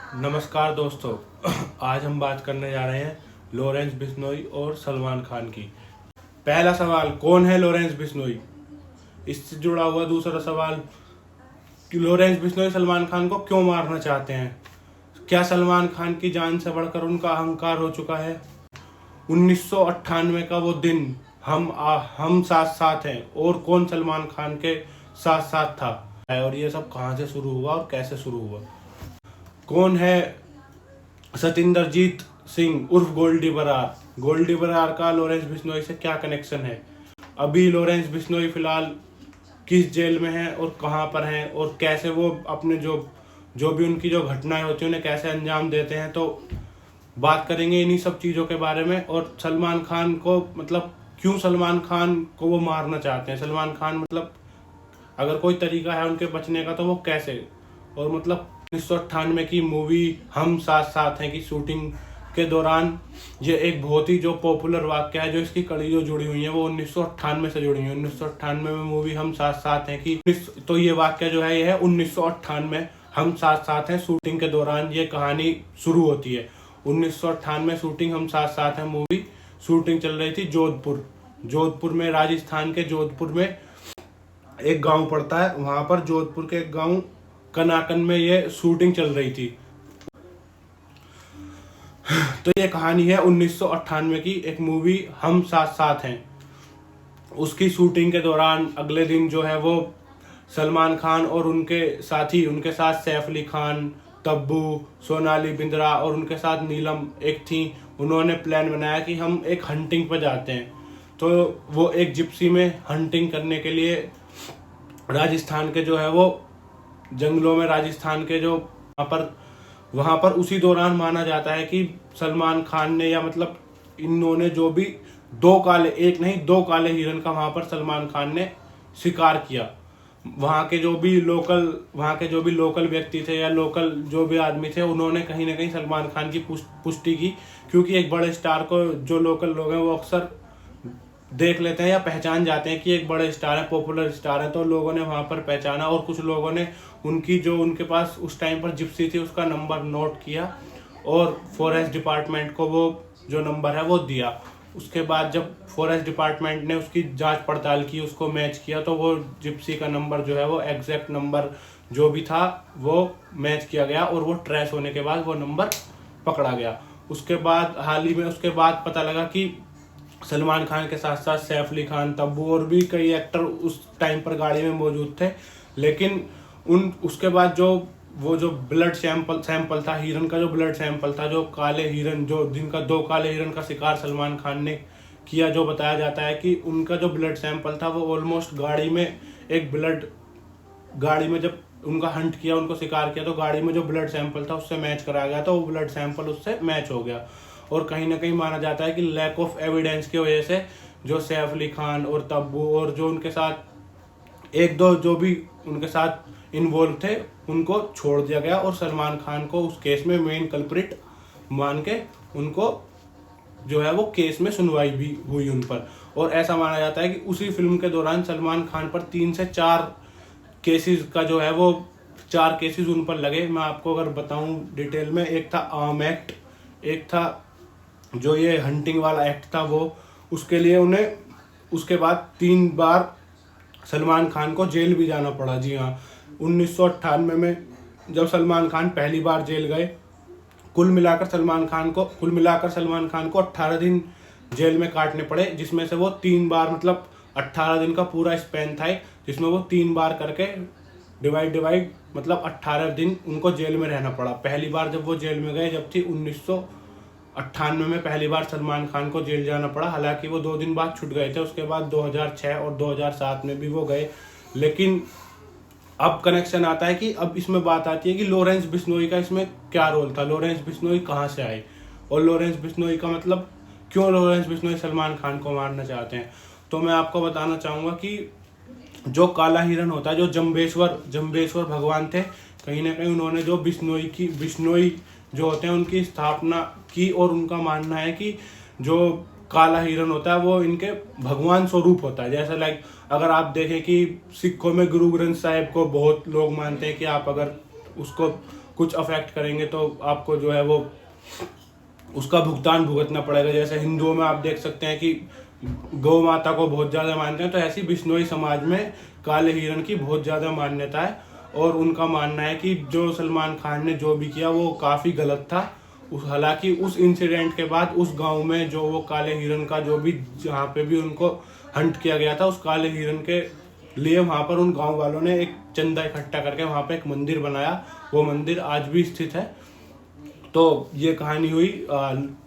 नमस्कार दोस्तों। आज हम बात करने जा रहे हैं लॉरेंस बिश्नोई और सलमान खान की। पहला सवाल, कौन है लॉरेंस बिश्नोई? इससे जुड़ा हुआ दूसरा सवाल कि लॉरेंस बिश्नोई सलमान खान को क्यों मारना चाहते हैं? क्या सलमान खान की जान से बढ़कर उनका अहंकार हो चुका है? 1998 का वो दिन, हम साथ साथ हैं, और कौन सलमान खान के साथ साथ था, और ये सब कहाँ से शुरू हुआ और कैसे शुरू हुआ? कौन है सतिंदरजीत सिंह उर्फ गोल्डी बरार? गोल्डी बरार का लॉरेंस बिश्नोई से क्या कनेक्शन है? अभी लॉरेंस बिश्नोई फिलहाल किस जेल में है और कहाँ पर हैं, और कैसे वो अपने जो भी उनकी जो घटनाएं होती हैं उन्हें कैसे अंजाम देते हैं? तो बात करेंगे इन्हीं सब चीज़ों के बारे में। और सलमान खान को मतलब क्यों सलमान खान को वो मारना चाहते हैं? सलमान खान मतलब अगर कोई तरीका है उनके बचने का तो वो कैसे? और मतलब 1998 की मूवी हम साथ साथ हैं की शूटिंग के दौरान ये एक बहुत ही जो पॉपुलर वाक्य है, जो इसकी कड़ी जो जुड़ी हुई है वो 1998 से जुड़ी हुई है। 1998 में मूवी हम साथ साथ हैं की, तो ये वाक्य जो है ये है 1998 हम साथ साथ हैं शूटिंग के दौरान ये कहानी शुरू होती है। 1998 शूटिंग हम साथ साथ हैं मूवी शूटिंग चल रही थी जोधपुर में, राजस्थान के जोधपुर में एक गांव पड़ता है, वहां पर जोधपुर के एक गांव कनाकन में ये शूटिंग चल रही थी। तो ये कहानी है 1998 की एक मूवी हम साथ साथ हैं। उसकी शूटिंग के दौरान अगले दिन जो है वो सलमान खान और उनके साथी, उनके साथ सैफ अली खान, तब्बू, सोनाली बिंद्रा और उनके साथ नीलम एक थी। उन्होंने प्लान बनाया कि हम एक हंटिंग पर जाते हैं। तो वो एक जिप्सी में हंटिंग करने के लिए राजस्थान के जो है वो जंगलों में, राजस्थान के जो वहां पर उसी दौरान माना जाता है कि सलमान खान ने, या मतलब इन्होंने जो भी दो काले हिरन का वहां पर सलमान खान ने शिकार किया। वहां के जो भी लोकल व्यक्ति थे या लोकल जो भी आदमी थे, उन्होंने कहीं ना कहीं सलमान खान की पुष्टि की, क्योंकि एक बड़े स्टार को जो लोकल लोग हैं वो अक्सर देख लेते हैं या पहचान जाते हैं कि एक बड़े स्टार है, पॉपुलर स्टार है। तो लोगों ने वहां पर पहचाना और कुछ लोगों ने उनके पास उस टाइम पर जिप्सी थी उसका नंबर नोट किया और फॉरेस्ट डिपार्टमेंट को वो जो नंबर है वो दिया। उसके बाद जब फॉरेस्ट डिपार्टमेंट ने उसकी जांच पड़ताल की, उसको मैच किया, तो वो जिप्सी का नंबर जो है वो एग्जैक्ट नंबर जो भी था वो मैच किया गया और वो ट्रेस होने के बाद वो नंबर पकड़ा गया। उसके बाद पता लगा कि सलमान खान के साथ साथ सैफ अली खान, तब्बू और भी कई एक्टर उस टाइम पर गाड़ी में मौजूद थे। लेकिन उसके बाद जो ब्लड सैंपल था, हिरन का जो ब्लड सैंपल था, जो काले हिरन जिनका दो काले हिरन का शिकार सलमान खान ने किया, जो बताया जाता है कि उनका जो ब्लड सैंपल था वो ऑलमोस्ट गाड़ी में जब उनका हंट किया, उनको शिकार किया, तो गाड़ी में जो ब्लड सैंपल था उससे मैच कराया गया, तो वो ब्लड सैंपल उससे मैच हो गया। और कहीं ना कहीं माना जाता है कि लैक ऑफ एविडेंस की वजह से जो सैफ अली खान और तब्बू और जो उनके साथ एक दो जो भी उनके साथ इन्वॉल्व थे उनको छोड़ दिया गया और सलमान खान को उस केस में मेन कल्प्रिट मान के उनको जो है वो केस में सुनवाई भी हुई उन पर। और ऐसा माना जाता है कि उसी फिल्म के दौरान सलमान खान पर 3 से 4 केसेस का जो है वो 4 केसेस उन पर लगे। मैं आपको अगर बताऊं डिटेल में, एक था आर्म एक्ट, एक था जो ये हंटिंग वाला एक्ट था वो, उसके लिए उन्हें उसके बाद 3 बार सलमान खान को जेल भी जाना पड़ा। जी हाँ, 1998 में जब सलमान खान पहली बार जेल गए, कुल मिलाकर सलमान खान को 18 दिन जेल में काटने पड़े, जिसमें से वो 3 बार, मतलब 18 दिन का पूरा स्पैन था जिसमें वो 3 बार करके डिवाइड मतलब 18 दिन उनको जेल में रहना पड़ा। पहली बार जब वो जेल में गए जब थी 1998 में पहली बार सलमान खान को जेल जाना पड़ा। हालांकि वो 2 दिन बाद छूट गए थे, उसके बाद 2006 और 2007 में भी वो गए। लेकिन अब कनेक्शन आता है कि अब इसमें बात आती है कि लॉरेंस बिश्नोई का इसमें क्या रोल था, लॉरेंस बिश्नोई कहाँ से आए, और लॉरेंस बिश्नोई का मतलब क्यों लॉरेंस बिश्नोई सलमान खान को मारना चाहते हैं। तो मैं आपको बताना चाहूँगा कि जो काला हिरन होता है, जो जम्बेश्वर भगवान थे, कहीं ना कहीं उन्होंने जो बिश्नोई जो होते हैं उनकी स्थापना की, और उनका मानना है कि जो काला हिरन होता है वो इनके भगवान स्वरूप होता है। जैसे लाइक अगर आप देखें कि सिखों में गुरु ग्रंथ साहिब को बहुत लोग मानते हैं कि आप अगर उसको कुछ अफेक्ट करेंगे तो आपको जो है वो उसका भुगतान भुगतना पड़ेगा। जैसे हिंदुओं में आप देख सकते हैं कि गौ माता को बहुत ज़्यादा मानते हैं, तो ऐसी बिश्नोई समाज में काले हिरण की बहुत ज़्यादा मान्यता है। और उनका मानना है कि जो सलमान खान ने जो भी किया वो काफ़ी गलत था। हालांकि उस इंसिडेंट के बाद उस गांव में जो वो काले हिरण का जो भी जहाँ पे भी उनको हंट किया गया था, उस काले हिरण के लिए वहाँ पर उन गांव वालों ने एक चंदा इकट्ठा करके वहाँ पे एक मंदिर बनाया। वो मंदिर आज भी स्थित है। तो ये कहानी हुई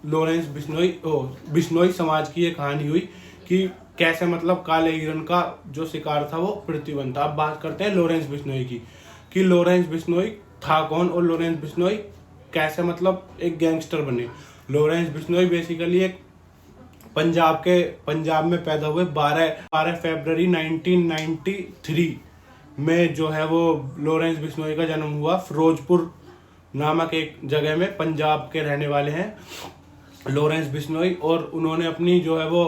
लॉरेंस बिश्नोई समाज की ये कहानी हुई कि कैसे मतलब काले हिरण का जो शिकार था वो प्रतिबंध था। अब बात करते हैं लॉरेंस बिश्नोई की कि लॉरेंस बिश्नोई था कौन और लॉरेंस बिश्नोई कैसे मतलब एक गैंगस्टर बने। लॉरेंस बिश्नोई बेसिकली एक पंजाब में पैदा हुए। 12 फरवरी 1993 में जो है वो लॉरेंस बिश्नोई का जन्म हुआ। फिरोजपुर नामक एक जगह में पंजाब के रहने वाले हैं लॉरेंस बिश्नोई। और उन्होंने अपनी जो है वो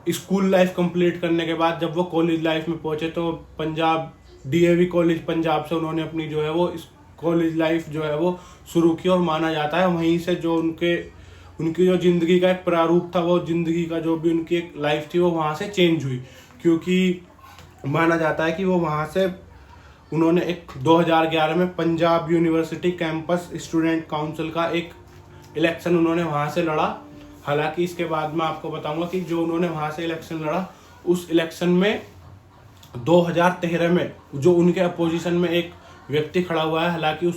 स्कूल लाइफ कंप्लीट करने के बाद जब वो कॉलेज लाइफ में पहुंचे तो पंजाब डीएवी कॉलेज पंजाब से उन्होंने अपनी जो है वो कॉलेज लाइफ जो है वो शुरू की। और माना जाता है वहीं से जो उनकी जो जिंदगी का एक प्रारूप था, वो जिंदगी का जो भी उनकी एक लाइफ थी वो वहाँ से चेंज हुई। क्योंकि माना जाता है कि वो वहाँ से उन्होंने एक 2011 में Punjab university campus student council का एक इलेक्शन उन्होंने वहाँ से लड़ा। हालांकि इसके बाद मैं आपको बताऊंगा कि जो उन्होंने वहाँ से इलेक्शन लड़ा, उस इलेक्शन में 2013 में जो उनके अपोजिशन में एक व्यक्ति खड़ा हुआ है, हालांकि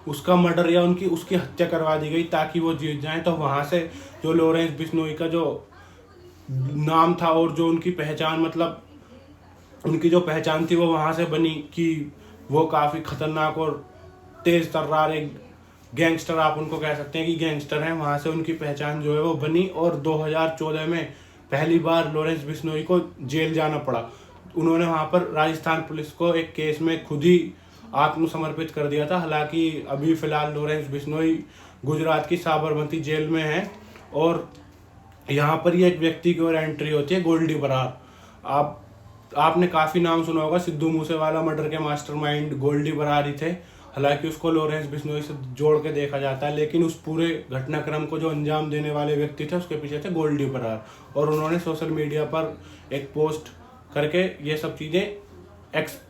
उसका मर्डर या उसकी हत्या करवा दी गई ताकि वो जीत जाए। तो वहाँ से जो लॉरेंस बिश्नोई का जो नाम था और जो उनकी पहचान मतलब उनकी जो पहचान थी वो वहाँ से बनी कि वो काफ़ी खतरनाक और तेज तर्रार एक गैंगस्टर, आप उनको कह सकते हैं कि गैंगस्टर हैं। वहाँ से उनकी पहचान जो है वो बनी। और 2014 में पहली बार लॉरेंस बिश्नोई को जेल जाना पड़ा। उन्होंने वहाँ पर राजस्थान पुलिस को एक केस में खुद ही आत्मसमर्पित कर दिया था। हालांकि अभी फ़िलहाल लॉरेंस बिश्नोई गुजरात की साबरमती जेल में है। और यहाँ पर ये एक व्यक्ति की ओर एंट्री होती है, गोल्डी बरार। आपने काफ़ी नाम सुना होगा, सिद्धू मूसेवाला मर्डर के मास्टरमाइंड गोल्डी बरार ही थे। हालांकि उसको लॉरेंस बिश्नोई से जोड़ के देखा जाता है, लेकिन उस पूरे घटनाक्रम को जो अंजाम देने वाले व्यक्ति थे उसके पीछे थे गोल्डी बरार। और उन्होंने सोशल मीडिया पर एक पोस्ट करके ये सब चीज़ें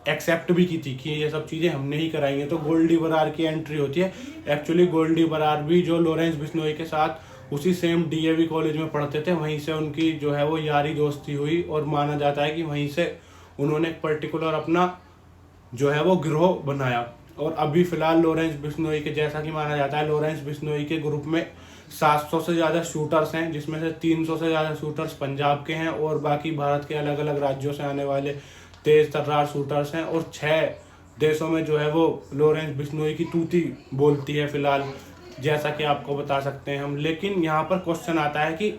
एक्सेप्ट भी की थी कि ये सब चीज़ें हमने ही कराई हैं। तो गोल्डी बरार की एंट्री होती है। एक्चुअली गोल्डी बरार भी जो लॉरेंस बिश्नोई के साथ उसी सेम डीएवी कॉलेज में पढ़ते थे, वहीं से उनकी जो है वो यारी दोस्ती हुई। और माना जाता है कि वहीं से उन्होंने एक पर्टिकुलर अपना जो है वो गिरोह बनाया। और अभी फ़िलहाल लॉरेंस बिश्नोई के, जैसा कि माना जाता है, लॉरेंस बिश्नोई के ग्रुप में 700 से ज़्यादा शूटर्स हैं, जिसमें से 300 से ज़्यादा शूटर्स पंजाब के हैं और बाकी भारत के अलग अलग राज्यों से आने वाले तेज़ तर्रार शूटर्स हैं। और 6 देशों में जो है वो लॉरेंस बिश्नोई की तूती बोलती है फ़िलहाल, जैसा कि आपको बता सकते हैं हम। लेकिन यहाँ पर क्वेश्चन आता है कि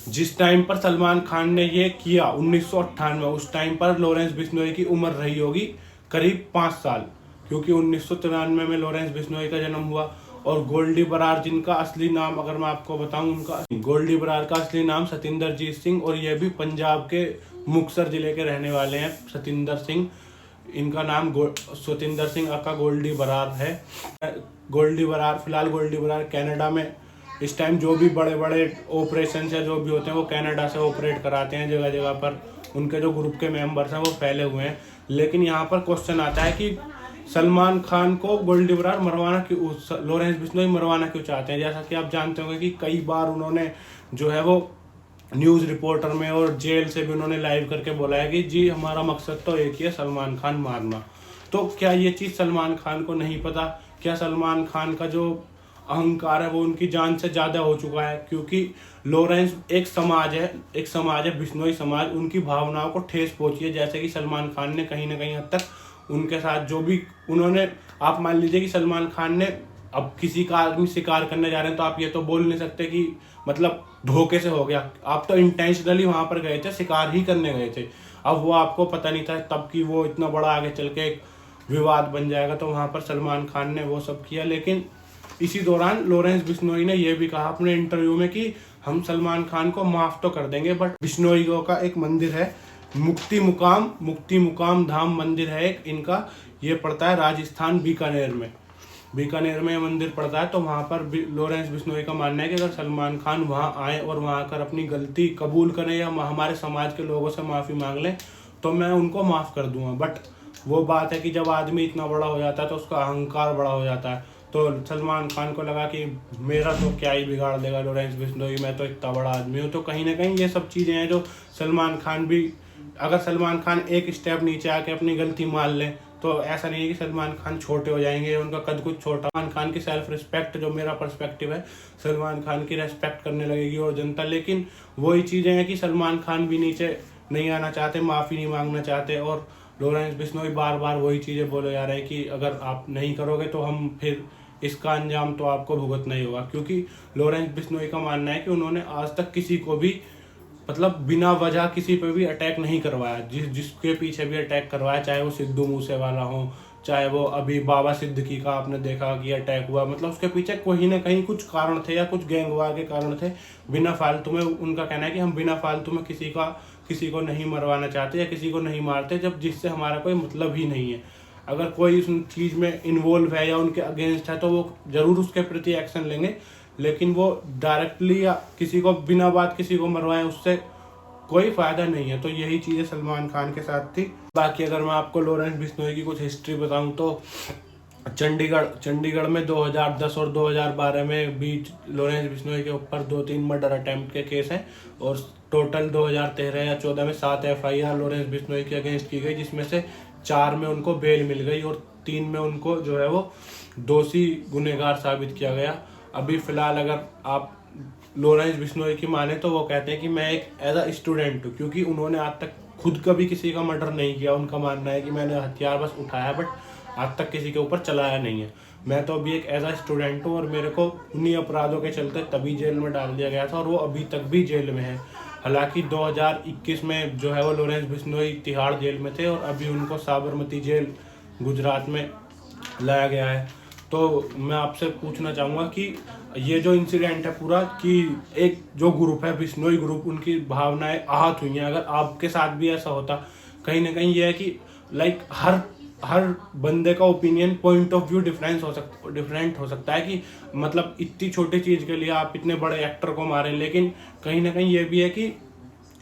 जिस टाइम पर सलमान खान ने ये किया 1998, उस टाइम पर लॉरेंस बिश्नोई की उम्र रही होगी करीब 5 साल, क्योंकि 1993 में लॉरेंस बिश्नोई का जन्म हुआ। और गोल्डी बरार, जिनका असली नाम अगर मैं आपको बताऊं, उनका गोल्डी बरार का असली नाम सतिंदरजीत सिंह, और ये भी पंजाब के मुक्तसर जिले के रहने वाले हैं सतिंदर सिंह। इनका नाम सतिंदर सिंह अका गोल्डी बरार है। फिलहाल गोल्डी बरार कनाडा में इस टाइम जो भी बड़े बड़े ऑपरेशन या जो भी होते हैं वो कनाडा से ऑपरेट कराते हैं। जगह जगह पर उनके जो ग्रुप के मेंबर्स हैं वो फैले हुए हैं। लेकिन यहाँ पर क्वेश्चन आता है कि सलमान खान को गोल्डी बरार मरवाना क्यों, लॉरेंस बिश्नोई मरवाना क्यों चाहते हैं। जैसा कि आप जानते होंगे कि कई बार उन्होंने जो है वो न्यूज़ रिपोर्टर में और जेल से भी उन्होंने लाइव करके बोला है कि जी हमारा मकसद तो एक ही है, सलमान खान मारना। तो क्या ये चीज़ सलमान खान को नहीं पता? क्या सलमान खान का जो अहंकार है वो उनकी जान से ज़्यादा हो चुका है? क्योंकि लॉरेंस एक समाज है बिश्नोई समाज, उनकी भावनाओं को ठेस पहुंची है। जैसे कि सलमान खान ने कहीं ना कहीं हद तक उनके साथ जो भी उन्होंने, आप मान लीजिए कि सलमान खान ने अब किसी का आदमी शिकार करने जा रहे हैं तो आप ये तो बोल नहीं सकते कि मतलब धोखे से हो गया। आप तो इंटेंशनली वहां पर गए थे, शिकार ही करने गए थे। अब वो आपको पता नहीं था तब कि वो इतना बड़ा आगे चल के एक विवाद बन जाएगा, तो वहां पर सलमान खान ने वो सब किया। लेकिन इसी दौरान लॉरेंस बिश्नोई ने यह भी कहा अपने इंटरव्यू में कि हम सलमान खान को माफ तो कर देंगे, बट बिश्नोइयों का एक मंदिर है, मुक्ति मुकाम धाम मंदिर है एक इनका, ये पड़ता है राजस्थान बीकानेर में। बीकानेर में मंदिर पड़ता है। तो वहाँ पर लॉरेंस बिश्नोई का मानना है कि अगर सलमान खान वहाँ आए और वहाँ आकर अपनी गलती कबूल करें या हमारे समाज के लोगों से माफ़ी मांग लें तो मैं उनको माफ़ कर दूंगा। बट वो बात है कि जब आदमी इतना बड़ा हो जाता है तो उसका अहंकार बड़ा हो जाता है। तो सलमान खान को लगा कि मेरा तो क्या ही बिगाड़ देगा लॉरेंस बिश्नोई, मैं तो इतना बड़ा आदमी हूँ। तो कहीं ना कहीं ये सब चीज़ें हैं जो सलमान खान भी, अगर सलमान खान एक स्टेप नीचे आके अपनी गलती मान लें तो ऐसा नहीं है कि सलमान खान छोटे हो जाएंगे, उनका कद कुछ छोटा। सलमान खान की सेल्फ रिस्पेक्ट, जो मेरा पर्सपेक्टिव है, सलमान खान की रेस्पेक्ट करने लगेगी और जनता। लेकिन वही चीज़ें हैं कि सलमान खान भी नीचे नहीं आना चाहते, माफ़ी नहीं मांगना चाहते, और लॉरेंस बिश्नोई बार बार वही चीज़ें बोले जा रहे हैं कि अगर आप नहीं करोगे तो हम फिर इसका अंजाम तो आपको भुगतना ही होगा। क्योंकि लॉरेंस बिश्नोई का मानना है कि उन्होंने आज तक किसी को भी मतलब बिना वजह किसी पे भी अटैक नहीं करवाया। जिसके पीछे भी अटैक करवाया, चाहे वो सिद्धू मूसेवाला हो, चाहे वो अभी बाबा सिद्दीकी का आपने देखा कि अटैक हुआ, मतलब उसके पीछे कहीं ना कहीं कुछ कारण थे या कुछ गैंगवार के कारण थे। बिना फालतू में, उनका कहना है कि हम बिना फालतू में किसी को नहीं मरवाना चाहते या किसी को नहीं मारते जब जिससे हमारा कोई मतलब ही नहीं है। अगर कोई उस चीज़ में इन्वॉल्व है या उनके अगेंस्ट है तो वो ज़रूर उसके प्रति एक्शन लेंगे, लेकिन वो डायरेक्टली या किसी को बिना बात किसी को मरवाएं उससे कोई फ़ायदा नहीं है। तो यही चीज़ें सलमान खान के साथ थी। बाकी अगर मैं आपको लॉरेंस बिश्नोई की कुछ हिस्ट्री बताऊं तो चंडीगढ़ में 2010 और 2012 में बीच लॉरेंस बिश्नोई के ऊपर 2-3 मर्डर अटेम्प्ट के केस हैं और टोटल 2013 या 14 में 7 FIR लॉरेंस बिश्नोई के अगेंस्ट की गई, जिसमें से 4 में उनको बेल मिल गई और 3 में उनको जो है वो दोषी गुनहगार साबित किया गया। अभी फ़िलहाल अगर आप लॉरेंस बिश्नोई की माने तो वो कहते हैं कि मैं एक एज अ स्टूडेंट हूँ, क्योंकि उन्होंने आज तक खुद कभी किसी का मर्डर नहीं किया। उनका मानना है कि मैंने हथियार बस उठाया बट आज तक किसी के ऊपर चलाया नहीं है। मैं तो अभी एक एज अ स्टूडेंट हूँ और मेरे को उन्हीं अपराधों के चलते तभी जेल में डाल दिया गया था और वो अभी तक भी जेल में है। हालांकि 2021 में जो है वो लॉरेंस बिश्नोई तिहाड़ जेल में थे और अभी उनको साबरमती जेल गुजरात में लाया गया है। तो मैं आपसे पूछना चाहूँगा कि ये जो इंसिडेंट है पूरा, कि एक जो ग्रुप है बिश्नोई ग्रुप, उनकी भावनाएं आहत हुई हैं। अगर आपके साथ भी ऐसा होता, कहीं ना कहीं ये है कि लाइक हर बंदे का opinion, point of view different हो सकता है कि मतलब इतनी छोटी चीज़ के लिए आप इतने बड़े एक्टर को मारें। लेकिन कहीं ना कहीं ये भी है कि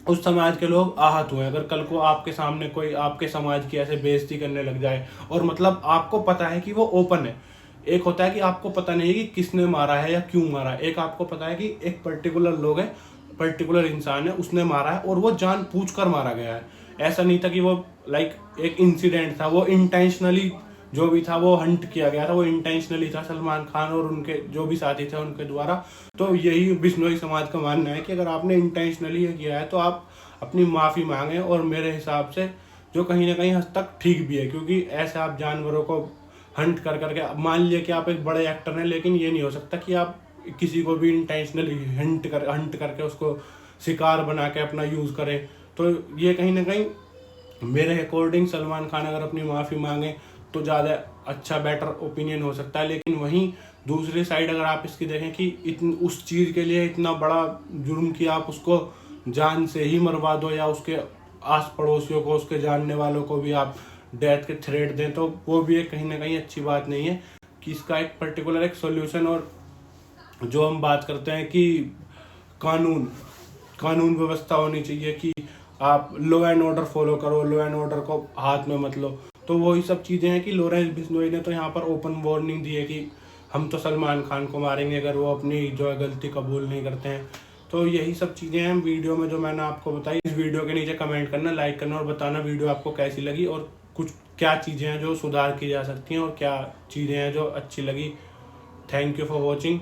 उस समाज के लोग आहत हुए। अगर कल को आपके सामने कोई आपके समाज की ऐसे बेइज्जती करने लग जाए और मतलब आपको पता है कि वो ओपन है, एक होता है कि आपको पता नहीं है कि किसने मारा है या क्यों मारा है, एक आपको पता है कि एक पर्टिकुलर लोग है, पर्टिकुलर इंसान है, उसने मारा है और वो जानबूझकर मारा गया है। ऐसा नहीं था कि वो लाइक एक इंसिडेंट था, वो इंटेंशनली जो भी था वो हंट किया गया था, वो इंटेंशनली था सलमान खान और उनके जो भी साथी थे उनके द्वारा। तो यही बिश्नोई समाज का मानना है कि अगर आपने इंटेंशनली ये किया है तो आप अपनी माफ़ी मांगें। और मेरे हिसाब से जो कहीं ना कहीं हद तक ठीक भी है, क्योंकि ऐसे आप जानवरों को हंट कर करके, मान लिया कि आप एक बड़े एक्टर हैं, लेकिन ये नहीं हो सकता कि आप किसी को भी इंटेंशनली हंट करके उसको शिकार बना के अपना यूज़ करें। तो ये कहीं ना कहीं मेरे अकॉर्डिंग सलमान खान अगर अपनी माफ़ी मांगे तो ज़्यादा अच्छा बेटर ओपिनियन हो सकता है। लेकिन वहीं दूसरी साइड अगर आप इसकी देखें कि उस चीज़ के लिए इतना बड़ा जुर्म कि आप उसको जान से ही मरवा दो या उसके आस पड़ोसियों को, उसके जानने वालों को भी आप डेथ के थ्रेट दें, तो वो भी एक कहीं ना कहीं अच्छी बात नहीं है। कि इसका एक पर्टिकुलर एक सोल्यूशन, और जो हम बात करते हैं कि कानून व्यवस्था होनी चाहिए कि आप लॉ एंड ऑर्डर फॉलो करो, लॉ एंड ऑर्डर को हाथ में मत लो। तो वही सब चीज़ें हैं कि लॉरेंस बिश्नोई ने तो यहाँ पर ओपन वार्निंग दी है कि हम तो सलमान खान को मारेंगे अगर वो अपनी जो है गलती कबूल नहीं करते हैं। तो यही सब चीज़ें हैं वीडियो में जो मैंने आपको बताई। इस वीडियो के नीचे कमेंट करना, लाइक करना और बताना वीडियो आपको कैसी लगी और कुछ क्या चीज़ें हैं जो सुधार की जा सकती हैं और क्या चीज़ें हैं जो अच्छी लगी। Thank you for watching.